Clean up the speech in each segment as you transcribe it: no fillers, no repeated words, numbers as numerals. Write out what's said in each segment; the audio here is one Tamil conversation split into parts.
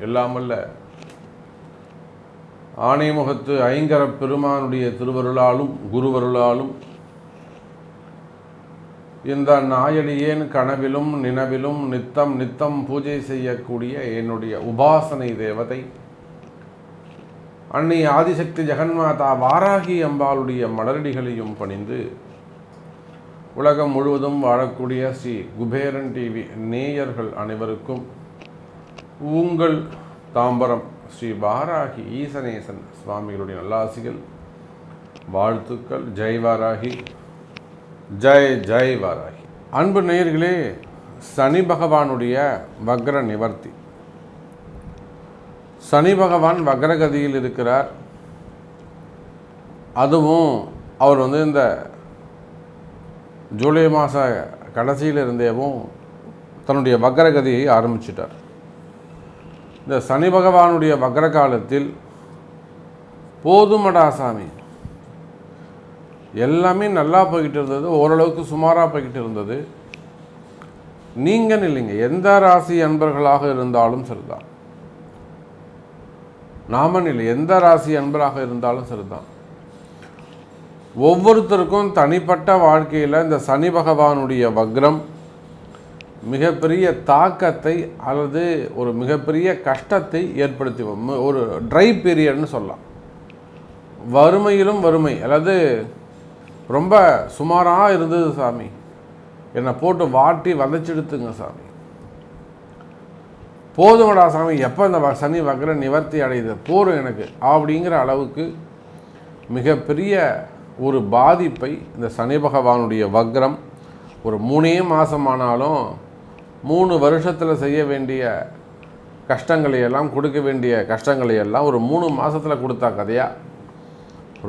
எல்லாமல்ல ஆணைமுகத்து ஐங்கரப் பெருமானுடைய திருவருளாலும் குருவருளாலும் இந்த நாயடியேன் கனவிலும் நினவிலும் நித்தம் நித்தம் பூஜை செய்யக்கூடிய என்னுடைய உபாசனை தேவதை அன்னை ஆதிசக்தி ஜெகன்மாதா வாராகி அம்பாளுடைய மலரடிகளையும் பணிந்து உலகம் முழுவதும் வாழக்கூடிய ஸ்ரீ குபேரன் டிவி நேயர்கள் அனைவருக்கும் உங்கள் தாம்பரம் ஸ்ரீ வாராகி ஈசனேசன் சுவாமிகளுடைய நல்லாசிகள், வாழ்த்துக்கள். ஜெய் வாராகி, ஜெய் ஜெய் வாராகி. அன்பு நேயர்களே, சனி பகவானுடைய வக்ர நிவர்த்தி. சனி பகவான் வக்ரகதியில் இருக்கிறார். அதுவும் அவர் இந்த ஜூலை மாத கடைசியில் இருந்தேவும் தன்னுடைய வக்ரகதியை ஆரம்பிச்சிட்டார். இந்த சனி பகவானுடைய வக்ர காலத்தில் போதுமடா சாமி, எல்லாமே நல்லா போய்கிட்டு இருந்தது, ஓரளவுக்கு சுமாராக போய்கிட்டு இருந்தது. நீங்கள் இல்லைங்க, எந்த ராசி அன்பர்களாக இருந்தாலும் சரிதான், நாமன் இல்லை, எந்த ராசி அன்பராக இருந்தாலும் சரிதான், ஒவ்வொருத்தருக்கும் தனிப்பட்ட வாழ்க்கையில் இந்த சனி பகவானுடைய வக்ரம் மிகப்பெரிய தாக்கத்தை அல்லது ஒரு மிகப்பெரிய கஷ்டத்தை ஏற்படுத்தி, ஒரு ட்ரை பீரியட்னு சொல்லலாம். வறுமையிலும் வறுமை, அல்லது ரொம்ப சுமாராக இருந்தது சாமி, என்னை போட்டு வாட்டி வதைச்செடுத்துங்க சாமி, போதுமடா சாமி, எப்போ இந்த சனி வக்ர நிவர்த்தி அடையுது போரும் எனக்கு அப்படிங்கிற அளவுக்கு மிகப்பெரிய ஒரு பாதிப்பை இந்த சனி பகவானுடைய வக்ரம் ஒரு 3 மாதமானாலும் 3 வருஷத்தில் செய்ய வேண்டிய கஷ்டங்களையெல்லாம், கொடுக்க வேண்டிய கஷ்டங்களையெல்லாம் ஒரு 3 மாதத்தில் கொடுத்தா கதையா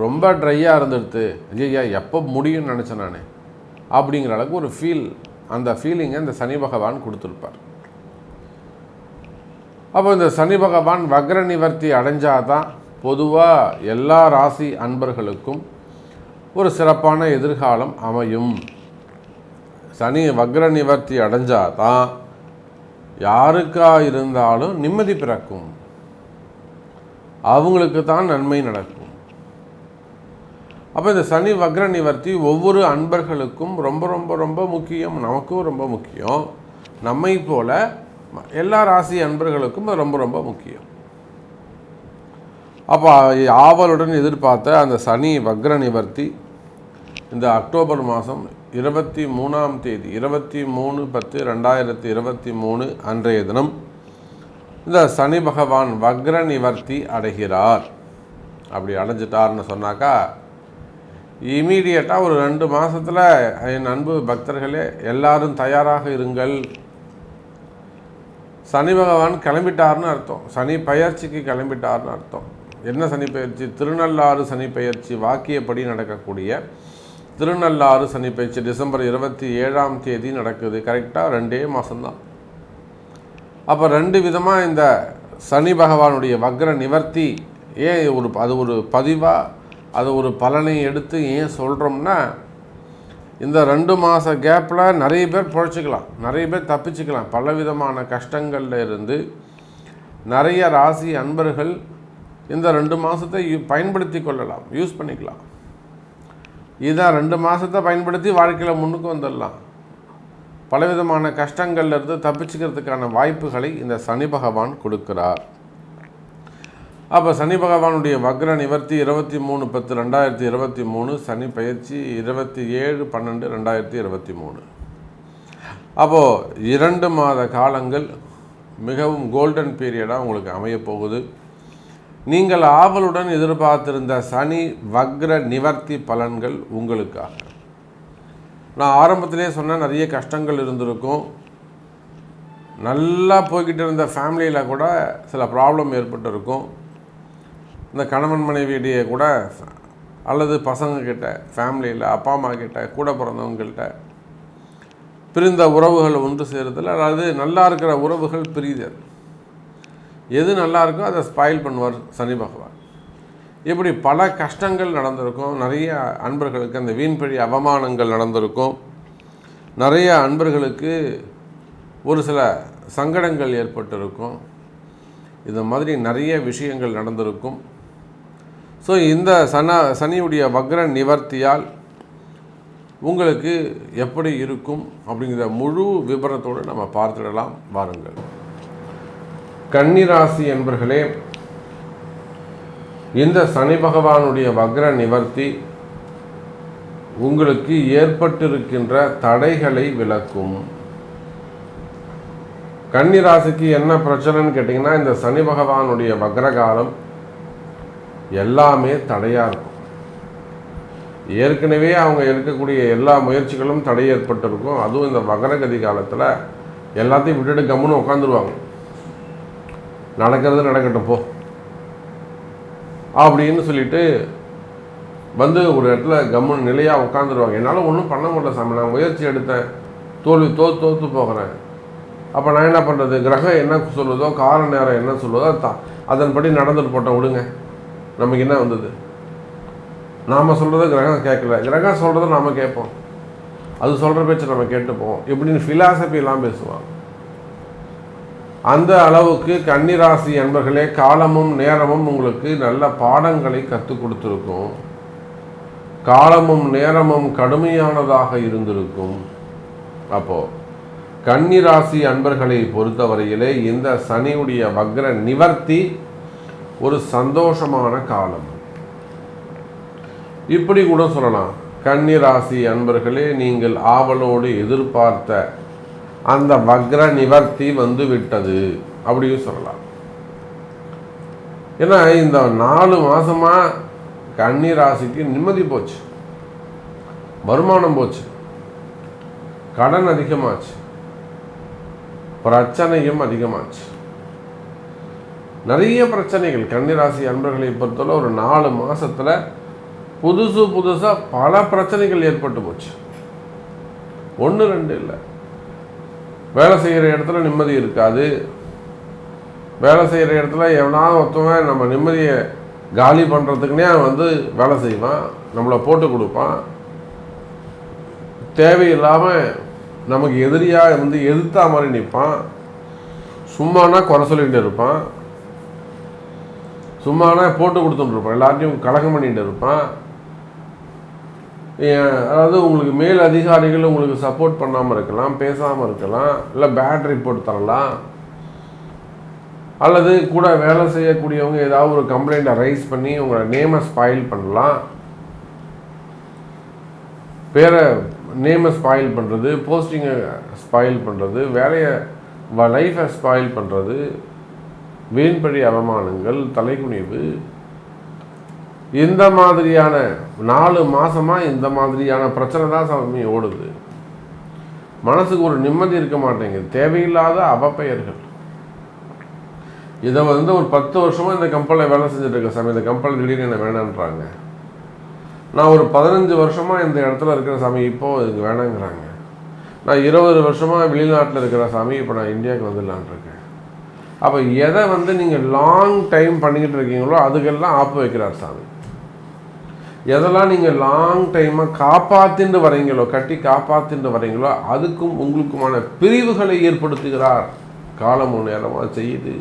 ரொம்ப ட்ரையாக இருந்துடுது. ஐயா எப்போ முடியும்னு நினச்சேன் நான் அப்படிங்கிற அளவுக்கு ஒரு அந்த ஃபீலிங்கை இந்த சனி பகவான் கொடுத்துருப்பார். அப்போ இந்த சனி பகவான் வக்ர நிவர்த்தி அடைஞ்சாதான் பொதுவாக எல்லா ராசி அன்பர்களுக்கும் ஒரு சிறப்பான எதிர்காலம் அமையும். சனி வக்ர நிவர்த்தி அடைஞ்சாதான் யாருக்கா இருந்தாலும் நிம்மதி பிறக்கும், அவங்களுக்கு தான் நன்மை நடக்கும். அப்போ இந்த சனி வக்ர நிவர்த்தி ஒவ்வொரு அன்பர்களுக்கும் ரொம்ப ரொம்ப ரொம்ப முக்கியம், நமக்கும் ரொம்ப முக்கியம், நம்மை போல எல்லா ராசி அன்பர்களுக்கும் ரொம்ப ரொம்ப முக்கியம். அப்போ ஆவலுடன் எதிர்பார்த்த அந்த சனி வக்ர நிவர்த்தி இந்த அக்டோபர் மாதம் 23ஆம் தேதி 23/10/2023 அன்றைய தினம் இந்த சனி பகவான் வக்ர நிவர்த்தி அடைகிறார். அப்படி அடைஞ்சிட்டார்னு சொன்னாக்கா இமீடியட்டாக ஒரு 2 மாதத்தில் என் அன்பு பக்தர்களே எல்லாரும் தயாராக இருங்கள். சனி பகவான் கிளம்பிட்டார்னு அர்த்தம், சனி பெயர்ச்சிக்கு கிளம்பிட்டார்னு அர்த்தம். என்ன சனி பெயர்ச்சி? திருநள்ளாறு சனி பெயர்ச்சி, வாக்கியப்படி நடக்கக்கூடிய திருநள்ளாறு சனி பெயர்ச்சி டிசம்பர் 27ஆம் தேதி நடக்குது. கரெக்டாக 2 மாதம்தான். அப்போ 2 விதமாக இந்த சனி பகவானுடைய வக்ர நிவர்த்தி ஏன் அது ஒரு பதிவாக, அது ஒரு பலனை எடுத்து ஏன் சொல்கிறோம்னா, இந்த 2 மாத கேப்பில் நிறைய பேர் பிழைச்சிக்கலாம், நிறைய பேர் தப்பிச்சுக்கலாம். பல விதமான கஷ்டங்களில் இருந்து நிறைய ராசி அன்பர்கள் இந்த 2 மாதத்தை பயன்படுத்தி கொள்ளலாம், யூஸ் பண்ணிக்கலாம். இதான் 2 மாதத்தை பயன்படுத்தி வாழ்க்கையில் முன்னுக்கு வந்துடலாம். பலவிதமான கஷ்டங்கள்லேருந்து தப்பிச்சுக்கிறதுக்கான வாய்ப்புகளை இந்த சனி பகவான் கொடுக்கிறார். அப்போ சனி பகவானுடைய வக்ர நிவர்த்தி 23/10/2023, சனி பயிற்சி 27/12/2023. அப்போது 2 மாத காலங்கள் மிகவும் கோல்டன் பீரியடாக உங்களுக்கு அமையப்போகுது. நீங்கள் ஆவலுடன் எதிர்பார்த்திருந்த சனி வக்ர நிவர்த்தி பலன்கள் உங்களுக்காக. நான் ஆரம்பத்திலே சொன்ன நிறைய கஷ்டங்கள் இருந்திருக்கும், நல்லா போய்கிட்டு இருந்த ஃபேமிலியில் கூட சில ப்ராப்ளம் ஏற்பட்டிருக்கும். இந்த கணவன் மனைவியிடையே கூட, அல்லது பசங்கக்கிட்ட, ஃபேமிலியில் அப்பா அம்மா கிட்ட, கூட பிறந்தவங்கள்ட்ட பிரிந்த உறவுகள் ஒன்று சேருதல், அதாவது நல்லா இருக்கிற உறவுகள் பிரிதல். எது நல்லா இருக்கோ அதை ஸ்பாயில் பண்ணுவார் சனி பகவான். இப்படி பல கஷ்டங்கள் நடந்திருக்கும். நிறைய அன்பர்களுக்கு அந்த வீண்பழி அவமானங்கள் நடந்திருக்கும். நிறைய அன்பர்களுக்கு ஒரு சில சங்கடங்கள் ஏற்பட்டிருக்கும். இது மாதிரி நிறைய விஷயங்கள் நடந்திருக்கும். ஸோ இந்த சனியுடைய வக்ர நிவர்த்தியால் உங்களுக்கு எப்படி இருக்கும் அப்படிங்கிற முழு விபரத்தோடு நம்ம பார்த்துடலாம் வாருங்கள். கன்னிராசி என்பர்களே, இந்த சனி பகவானுடைய வக்ர நிவர்த்தி உங்களுக்கு ஏற்பட்டிருக்கின்ற தடைகளை விலக்கும். கன்னிராசிக்கு என்ன பிரச்சனைன்னு கேட்டிங்கன்னா, இந்த சனி பகவானுடைய வக்ரகாலம் எல்லாமே தடையாக இருக்கும். ஏற்கனவே அவங்க இருக்கக்கூடிய எல்லா முயற்சிகளும் தடை ஏற்பட்டிருக்கும். அதுவும் இந்த வக்ரகதி காலத்தில் எல்லாத்தையும் விட்டுட்டு கம்முன்னு உட்காந்துருவாங்க. நடக்கிறது நடக்கட்டும் போ அப்படின்னு சொல்லிட்டு வந்து ஒரு இடத்துல கம்முன்னு நிலையாக உட்காந்துருவாங்க. என்னால் ஒன்றும் பண்ண முடியல சாமி, நான் முயற்சி எடுத்தேன், தோற்று போகிறேன். அப்போ நான் என்ன பண்ணுறது? கிரகம் என்ன சொல்லுதோ, கால நேரம் என்ன சொல்லுதோ அதன்படி நடந்துட்டு போட்டோம், விடுங்க, நமக்கு என்ன வந்தது? நாம் சொல்கிறத கிரகம் கேட்கல, கிரகம் சொல்கிறத நாம் கேட்போம், அது சொல்கிற பேச்சு நம்ம கேட்டுப்போம், இப்படின்னு ஃபிலாசபிலாம் பேசுவாங்க. அந்த அளவுக்கு கன்னிராசி என்பர்களே, காலமும் நேரமும் உங்களுக்கு நல்ல பாடங்களை கற்றுக் கொடுத்துருக்கும். காலமும் நேரமும் கடுமையானதாக இருந்திருக்கும். அப்போது கன்னிராசி அன்பர்களை பொறுத்தவரையிலே இந்த சனியுடைய வக்ர நிவர்த்தி ஒரு சந்தோஷமான காலம். இப்படி கூட சொல்லலாம், கன்னிராசி அன்பர்களே, நீங்கள் ஆவலோடு எதிர்பார்த்த அந்த வக்ர நிவர்த்தி வந்து விட்டது அப்படியும் சொல்லலாம். ஏன்னா இந்த 4 மாசமா கன்னிராசிக்கு நிம்மதி போச்சு, வருமானம் போச்சு, கடன் அதிகமாச்சு, பிரச்சனையும் அதிகமாச்சு. நிறைய பிரச்சனைகள் கன்னிராசி அன்பர்களை பொறுத்தவரை ஒரு 4 மாசத்துல புதுசாக பல பிரச்சனைகள் ஏற்பட்டு போச்சு. 1 2 இல்லை. வேலை செய்கிற இடத்துல நிம்மதி இருக்காது. வேலை செய்கிற இடத்துல எவனாவது ஒருத்தவன் நம்ம நிம்மதியை காலி பண்ணுறதுக்குனே வந்து வேலை செய்வான், நம்மளை போட்டு கொடுப்பான். தேவையில்லாமல் நமக்கு எதிரியாக வந்து எதிர்த்தா மாதிரி நிற்பான். சும்மானா குறை சொல்லிகிட்டு இருப்பான், சும்மானா போட்டு கொடுத்துட்டு இருப்பான், எல்லாத்தையும் கலகம் பண்ணிகிட்டு இருப்பான். அதாவது உங்களுக்கு மேல் அதிகாரிகள் உங்களுக்கு சப்போர்ட் பண்ணாமல் இருக்கலாம், பேசாமல் இருக்கலாம், இல்லை பேட் ரிப்போர்ட் தரலாம், அல்லது கூட வேலை செய்யக்கூடியவங்க ஏதாவது ஒரு கம்ப்ளைண்ட்டை ரைஸ் பண்ணி உங்களோட நேமை ஸ்பாயில் பண்ணலாம். பேரை நேமை ஸ்பாயில் பண்ணுறது, போஸ்டிங்கை ஸ்பாயில் பண்ணுறது, வேலையை லைஃப்பை ஸ்பாயில் பண்ணுறது, வீண்பழி அவமானங்கள், தலைக்குனிவு, இந்த மாதிரியான 4 மாதமாக இந்த மாதிரியான பிரச்சனை தான் சாமி ஓடுது. மனசுக்கு ஒரு நிம்மதி இருக்க மாட்டேங்குது. தேவையில்லாத அவப்பெயர்கள். இதை வந்து ஒரு 10 வருஷமாக இந்த கம்பெனியில் வேலை செஞ்சுட்டு இருக்கேன் சாமி, இந்த கம்பெனி திடீர்னு என்ன வேணான்றாங்க. நான் ஒரு 15 வருஷமாக இந்த இடத்துல இருக்கிற சாமி, இப்போது இதுக்கு வேணாங்கிறாங்க. நான் 20 வருஷமாக வெளிநாட்டில் இருக்கிற சாமி, இப்போ நான் இந்தியாவுக்கு வந்துடலான் இருக்கேன். அப்போ எதை வந்து நீங்கள் லாங் டைம் பண்ணிக்கிட்டு இருக்கீங்களோ அதுக்கெல்லாம் ஆப்பு வைக்கிறார் சாமி. எதெல்லாம் நீங்கள் லாங் டைமாக காப்பாற்றிட்டு வரீங்களோ, கட்டி காப்பாற்றிட்டு வரீங்களோ, அதுக்கும் உங்களுக்குமான பிரிவுகளை ஏற்படுத்துகிறார். காலமும் நேரமாக செய்யுது.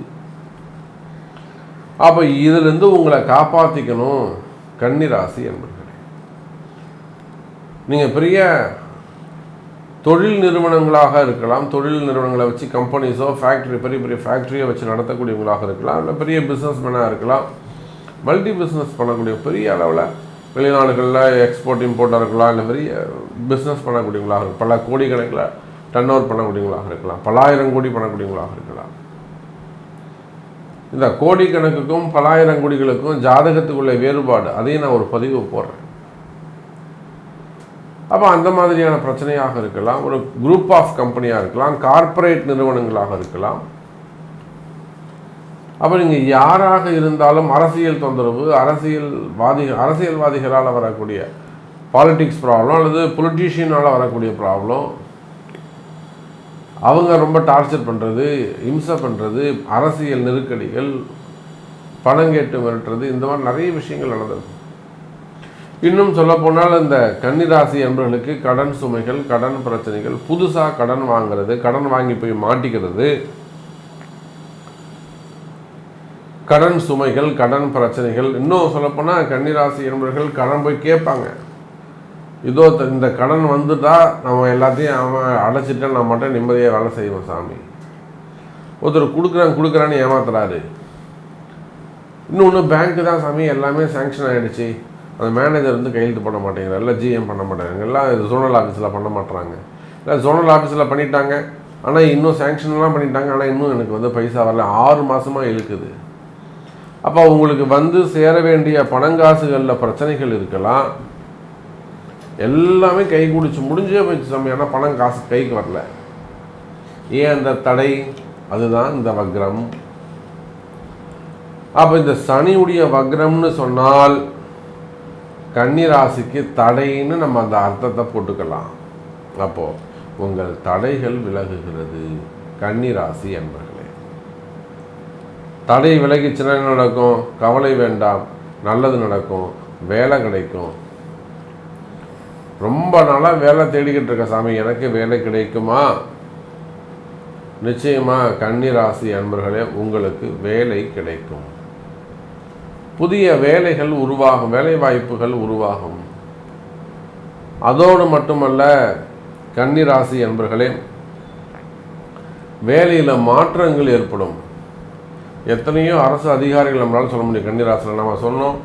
அப்போ இதிலிருந்து உங்களை காப்பாற்றிக்கணும் கன்னிராசி என்பர்களே. நீங்கள் பெரிய தொழில் நிறுவனங்களாக இருக்கலாம், தொழில் நிறுவனங்களை வச்சு கம்பெனிஸோ ஃபேக்ட்ரி பெரிய பெரிய ஃபேக்ட்ரியை வச்சு நடத்தக்கூடியவங்களாக இருக்கலாம், இல்லை பெரிய பிஸ்னஸ்மேனாக இருக்கலாம், மல்டி பிஸ்னஸ் பண்ணக்கூடிய பெரிய அளவில் வெளிநாடுகளில் எக்ஸ்போர்ட் இம்போர்ட்டாக இருக்கலாம், இல்லை பெரிய பிஸ்னஸ் பண்ணக்கூடியவங்களாக இருக்கலாம், பல கோடிக்கணக்கில் டர்ன் ஓவர் பண்ணக்கூடியவங்களாக இருக்கலாம், பலாயிரம் கோடி பண்ணக்கூடியவங்களாக இருக்கலாம். இந்த கோடிக்கணக்குக்கும் பலாயிரம் கோடிகளுக்கும் ஜாதகத்துக்குள்ள வேறுபாடு, அதையும் நான் ஒரு பதிவு போடுறேன். அப்போ அந்த மாதிரியான பிரச்சனையாக இருக்கலாம், ஒரு குரூப் ஆஃப் கம்பெனியாக இருக்கலாம், கார்ப்பரேட் நிறுவனங்களாக இருக்கலாம். அப்போ நீங்கள் யாராக இருந்தாலும் அரசியல் தொந்தரவு, அரசியல்வாதிகளால் வரக்கூடிய பாலிட்டிக்ஸ் ப்ராப்ளம், அல்லது பொலிட்டீஷியனால் வரக்கூடிய ப்ராப்ளம், அவங்க ரொம்ப டார்ச்சர் பண்ணுறது, இம்சை பண்ணுறது, அரசியல் நெருக்கடிகள், பணம் கேட்டு மிரட்டுறது, இந்த மாதிரி நிறைய விஷயங்கள் நடந்திருக்கும். இன்னும் சொல்லப்போனால் இந்த கன்னிராசி என்பவர்களுக்கு கடன் சுமைகள், கடன் பிரச்சனைகள், புதுசாக கடன் வாங்கிறது, கடன் வாங்கி போய் மாட்டிக்கிறது, கடன் சுமைகள், கடன் பிரச்சனைகள். இன்னும் சொல்லப்போனால் கன்னிராசி என்பவர்கள் கடன் போய் கேட்பாங்க. இதோ இந்த கடன் வந்துட்டா நம்ம எல்லாத்தையும் அவன் அடைச்சிட்டு நான் மட்டும் நிம்மதியாக வேலை செய்வோம் சாமி. ஒருத்தர் கொடுக்குறான்னு ஏமாத்துறாரு. இன்னொன்று பேங்க்கு தான் சாமி எல்லாமே சேங்ஷன் ஆகிடுச்சு, அந்த மேனேஜர் வந்து கையெழுத்து பண்ண மாட்டேங்கிறார், இல்லை ஜிஎம் பண்ண மாட்டேங்கிறாங்க, எல்லாம் ஜோனல் ஆஃபீஸில் பண்ண மாட்டுறாங்க, இல்லை ஜோனல் ஆஃபீஸில் பண்ணிட்டாங்க ஆனால் இன்னும் சேங்ஷன்லாம் பண்ணிட்டாங்க, ஆனால் இன்னும் எனக்கு வந்து பைசா வரல, 6 மாதமாக இழுக்குது. அப்போ உங்களுக்கு வந்து சேர வேண்டிய பணங்காசுகளில் பிரச்சனைகள் இருக்கலாம், எல்லாமே கை குடிச்சு முடிஞ்சே போயிடுச்சு சாமி, ஆனால் பணம் காசு கைக்கு வரல. ஏன் அந்த தடை? அதுதான் இந்த வக்ரம். அப்போ இந்த சனியுடைய வக்ரம்னு சொன்னால் கன்னிராசிக்கு தடைன்னு நம்ம அந்த அர்த்தத்தை போட்டுக்கலாம். அப்போது உங்கள் தடைகள் விலகுகிறது கன்னிராசி என்பர்களே. தடை விலகிச்சுன்னா என்ன நடக்கும்? கவலை வேண்டாம், நல்லது நடக்கும், வேலை கிடைக்கும். ரொம்ப நாளாக வேலை தேடிக்கிட்டு இருக்க சாமி, எனக்கு வேலை கிடைக்குமா? நிச்சயமாக கன்னிராசி அன்பர்களே உங்களுக்கு வேலை கிடைக்கும். புதிய வேலைகள் உருவாகும், வேலை வாய்ப்புகள் உருவாகும். அதோடு மட்டுமல்ல கன்னிராசி அன்பர்களே, வேலையில் மாற்றங்கள் ஏற்படும். எத்தனையோ அரசு அதிகாரிகள் நம்மளால் சொல்ல முடியும் கன்னிராசியில். நம்ம சொன்னோம்,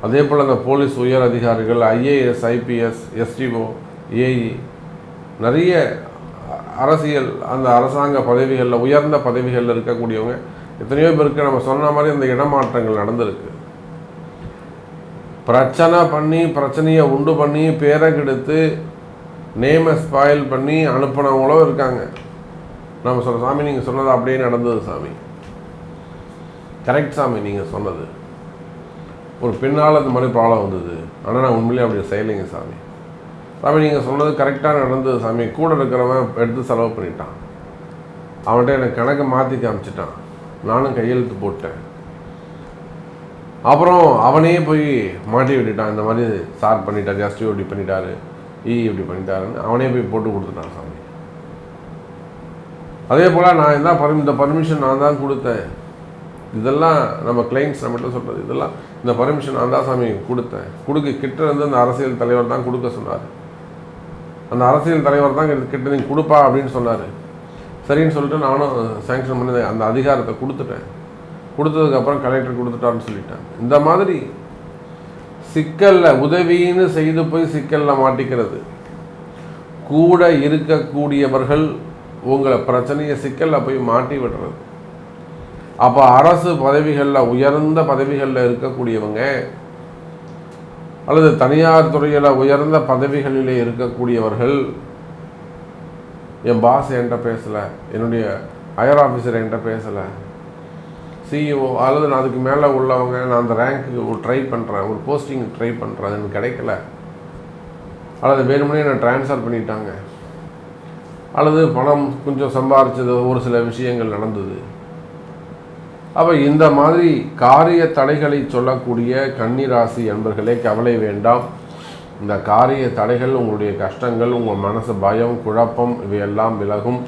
அதே போல் அந்த போலீஸ் உயர் அதிகாரிகள், ஐஏஎஸ், ஐபிஎஸ், எஸ்டிஓ, ஏஇ, நிறைய அரசியல் அந்த அரசாங்க பதவிகளில் உயர்ந்த பதவிகளில் இருக்கக்கூடியவங்க எத்தனையோ பேருக்கு நம்ம சொன்ன மாதிரி அந்த இடமாற்றங்கள் நடந்திருக்கு. பிரச்சனையை உண்டு பண்ணி பேரை கெடுத்து நேமை ஸ்பாயில் பண்ணி அனுப்பினவங்களும் இருக்காங்க. நம்ம சொல்ல சாமி நீங்கள் சொன்னது அப்படியே நடந்தது சாமி, கரெக்ட் சாமி நீங்கள் சொன்னது, ஒரு பெண்ணால் அந்த மாதிரி ப்ராப்ளம் வந்தது, ஆனால் நான் உண்மையிலே அப்படி செய்யலைங்க சாமி. சாமி நீங்கள் சொன்னது கரெக்டாக நடந்தது சாமி, கூட இருக்கிறவன் எடுத்து செலவு பண்ணிட்டான், அவன்கிட்ட எனக்கு கணக்கை மாற்றி காமிச்சிட்டான், நானும் கையெழுத்து போட்டேன், அப்புறம் அவனே போய் மாட்டி விட்டுட்டான், இந்த மாதிரி சார் பண்ணிட்டார், எஸ்டிஓ இப்படி பண்ணிட்டாரு, இப்படி பண்ணிட்டாருன்னு அவனே போய் போட்டு கொடுத்துட்டான் சாமி. அதே போல் நான் இந்த பர்மிஷன் நான் தான் கொடுத்தேன், இதெல்லாம் நம்ம கிளைண்ட்ஸ் நம்மகிட்ட சொல்கிறது, இதெல்லாம் இந்த பர்மிஷன் நான் தான் சாமி கொடுத்தேன், கிட்ட இருந்து அந்த அரசியல் தலைவர் தான் கொடுக்க சொன்னார், அந்த அரசியல் தலைவர் தான் கிட்ட நீங்கள் கொடுப்பா அப்படின்னு சொன்னார். சரின்னு சொல்லிட்டு நானும் சேங்ஷன் பண்ணி அந்த அதிகாரத்தை கொடுத்துட்டேன். கொடுத்ததுக்கப்புறம் கலெக்டர் கொடுத்துட்டான்னு சொல்லிட்டேன். இந்த மாதிரி சிக்கலில் உதவின்னு செய்து போய் சிக்கலில் மாட்டிக்கிறது, கூட இருக்கக்கூடியவர்கள் உங்களை பிரச்சனையை சிக்கலில் போய் மாட்டி விடுறது. அப்போ அரசு பதவிகளில் உயர்ந்த பதவிகளில் இருக்கக்கூடியவங்க அல்லது தனியார் துறையில் உயர்ந்த பதவிகளிலே இருக்கக்கூடியவர்கள், என் பாஸ் என்கிட்ட பேசலை, என்னுடைய ஹையர் ஆஃபீஸர் என்கிட்ட பேசலை, சிஇஓ அல்லது நான் அதுக்கு மேலே உள்ளவங்க, நான் அந்த ரேங்க்கு ட்ரை பண்ணுறேன், ஒரு போஸ்டிங் ட்ரை பண்ணுறேன், அது எனக்கு கிடைக்கல, அல்லது வேணுமுன்னே என்னை ட்ரான்ஸ்ஃபர் பண்ணிட்டாங்க, அல்லது பணம் கொஞ்சம் சம்பாரிச்சது ஒரு சில விஷயங்கள் நடந்தது. அப்போ இந்த மாதிரி காரிய தடைகளை சொல்லக்கூடிய கன்னிராசி என்பர்களே கவலை வேண்டாம். இந்த காரிய தடைகள், உங்களுடைய கஷ்டங்கள், உங்கள் மனசு பயம், குழப்பம் இவையெல்லாம் விலகும்.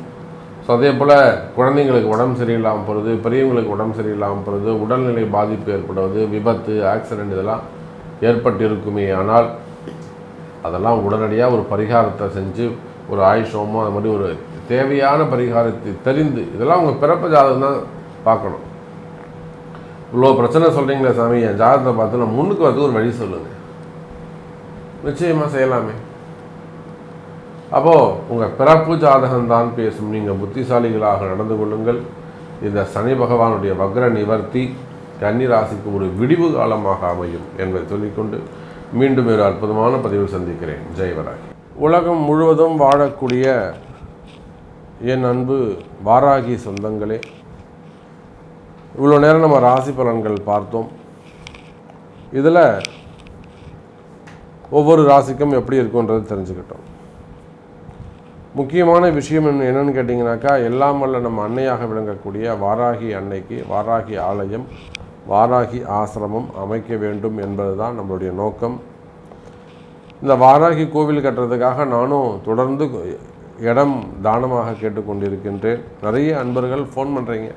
ஸோ அதே போல் குழந்தைங்களுக்கு உடம்பு சரியில்லாமல் போகிறது, பெரியவங்களுக்கு உடம்பு சரியில்லாமல் போகிறது, உடல்நிலை பாதிப்பு ஏற்படுவது, விபத்து, ஆக்சிடெண்ட் இதெல்லாம் ஏற்பட்டிருக்குமே. ஆனால் அதெல்லாம் உடனடியாக ஒரு பரிகாரத்தை செஞ்சு, ஒரு ஆயுஷமோ அது மாதிரி ஒரு தேவையான பரிகாரத்தை தெரிந்து, இதெல்லாம் உங்கள் பிறப்பு ஜாதகம் தான் பார்க்கணும். இவ்வளோ பிரச்சனை சொல்கிறீங்களே சாமி, என் ஜாதகத்தை பார்த்து நான் முன்னுக்கு வரதுக்கு ஒரு வழி சொல்லுங்கள், நிச்சயமாக செய்யலாமே. அப்போது உங்கள் பிறப்பு ஜாதகம்தான் பேசும். நீங்கள் புத்திசாலிகளாக நடந்து கொள்ளுங்கள். இந்த சனி பகவானுடைய வக்ர நிவர்த்தி கன்னிராசிக்கு ஒரு விடிவு காலமாக அமையும் என்பதை சொல்லிக்கொண்டு மீண்டும் ஒரு அற்புதமான பதிவில் சந்திக்கிறேன். ஜெயவராகி. உலகம் முழுவதும் வாழக்கூடிய என் அன்பு வாராகி சொந்தங்களே, இவ்வளோ நேரம் நம்ம ராசி பலன்கள் பார்த்தோம். இதில் ஒவ்வொரு ராசிக்கும் எப்படி இருக்குன்றது தெரிஞ்சுக்கிட்டோம். முக்கியமான விஷயம் என்னென்னு கேட்டிங்கனாக்கா, எல்லாம் வல்ல நம்ம அன்னையாக விளங்கக்கூடிய வாராகி அன்னைக்கு வாராகி ஆலயம், வாராகி ஆசிரமம் அமைக்க வேண்டும் என்பது தான் நம்மளுடைய நோக்கம். இந்த வாராகி கோவில் கட்டுறதுக்காக நானும் தொடர்ந்து இடம் தானமாக கேட்டுக்கொண்டிருக்கின்றேன். நிறைய அன்பர்கள் ஃபோன் பண்ணுறீங்க,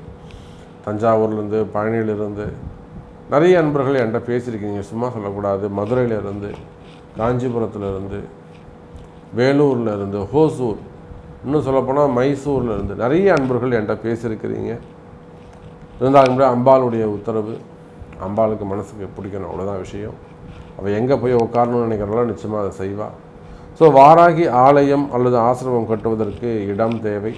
தஞ்சாவூர்லேருந்து, பழனியிலிருந்து நிறைய அன்பர்கள் என்கிட்ட பேசியிருக்கீங்க, சும்மா சொல்லக்கூடாது. மதுரையிலேருந்து, காஞ்சிபுரத்துலேருந்து, வேலூரில் இருந்து, ஹோசூர், இன்னும் சொல்லப்போனால் மைசூரில் இருந்து நிறைய அன்பர்கள் என்கிட்ட பேசியிருக்கிறீங்க. இருந்தாலும் அம்பாளுடைய உத்தரவு, அம்பாளுக்கு மனசுக்கு பிடிக்கணும், அவ்வளோதான் விஷயம். அவள் எங்கே போய் உட்காரணும்னு நினைக்கிறனால நிச்சயமாக அதை செய்வாள். ஸோ வாராகி ஆலயம் அல்லது ஆசிரமம் கட்டுவதற்கு இடம் தேவை.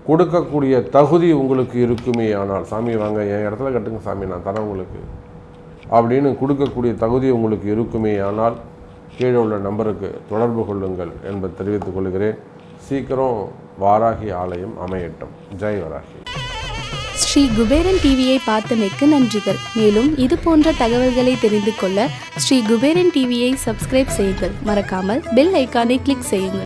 கொடுக்கக்கூடிய தகுதி உங்களுக்கு இருக்குமே ஆனால், சாமி வாங்க என் இடத்துல கட்டுங்க சாமி, நான் தரேன் உங்களுக்கு அப்படின்னு கொடுக்கக்கூடிய தகுதி உங்களுக்கு இருக்குமே ஆனால் கீழே உள்ள நம்பருக்கு தொடர்பு கொள்ளுங்கள் என்பதை தெரிவித்துக் கொள்கிறேன். சீக்கிரம் வாராகி ஆலயம் அமையட்டும். ஜெய் வராகி. ஸ்ரீ குபேரன் டிவியை பார்த்தமைக்கு நன்றிகள். மேலும் இது போன்ற தகவல்களை தெரிந்து கொள்ள ஸ்ரீ குபேரன் டிவியை சப்ஸ்கிரைப் செய்யுங்கள். மறக்காமல் பெல் ஐக்கானை கிளிக் செய்யுங்கள்.